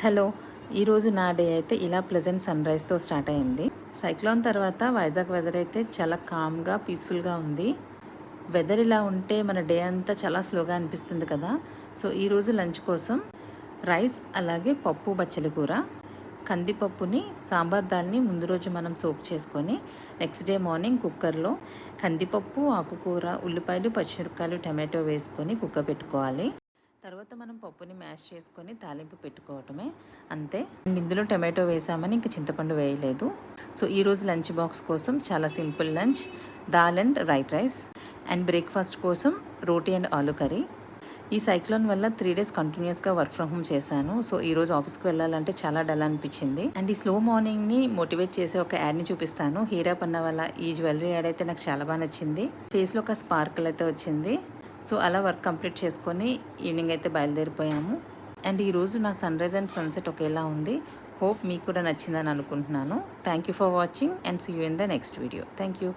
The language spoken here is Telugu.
హలో, ఈరోజు నా డే అయితే ఇలా ప్లెజెంట్ సన్రైజ్తో స్టార్ట్ అయింది. సైక్లోన్ తర్వాత వైజాగ్ వెదర్ అయితే చాలా కామ్గా పీస్ఫుల్గా ఉంది. వెదర్ ఇలా ఉంటే మన డే అంతా చాలా స్లోగా అనిపిస్తుంది కదా. సో ఈరోజు లంచ్ కోసం రైస్ అలాగే పప్పు బచ్చలి కూర, కందిపప్పుని సాంబార్ దాల్ని ముందు రోజు మనం సోక్ చేసుకొని నెక్స్ట్ డే మార్నింగ్ కుక్కర్లో కందిపప్పు, ఆకుకూర, ఉల్లిపాయలు, పచ్చిమిరపకాయలు, టమాటో వేసుకొని కుక్కర్ పెట్టుకోవాలి. తర్వాత మనం పప్పుని మ్యాష్ చేసుకొని తాలింపు పెట్టుకోవటమే, అంతే. అండ్ ఇందులో టమాటో వేసామని ఇంక చింతపండు వేయలేదు. సో ఈరోజు లంచ్ బాక్స్ కోసం చాలా simple lunch, dal and rice. And breakfast కోసం రోటీ అండ్ ఆలూ కర్రీ. ఈ సైక్లోన్ వల్ల 3 days కంటిన్యూస్గా వర్క్ ఫ్రమ్ హోమ్ చేశాను. సో ఈరోజు ఆఫీస్కి వెళ్ళాలంటే చాలా డల్ అనిపించింది. అండ్ ఈ స్లో మార్నింగ్ని మోటివేట్ చేసే ఒక యాడ్ని చూపిస్తాను. హీరా పన్న వల్ల ఈ జ్యువెలరీ యాడ్ అయితే నాకు చాలా బాగా నచ్చింది. ఫేస్లో ఒక స్పార్కిల్ అయితే వచ్చింది. సో అలా వర్క్ కంప్లీట్ చేసుకొని ఈవినింగ్ అయితే బయలుదేరిపోయాము. అండ్ ఈరోజు నా సన్రైజ్ అండ్ సన్సెట్ ఒకేలా ఉంది. హోప్ మీకు కూడా నచ్చిందని అనుకుంటున్నాను. Thank you for watching and see you in the next video. Thank you.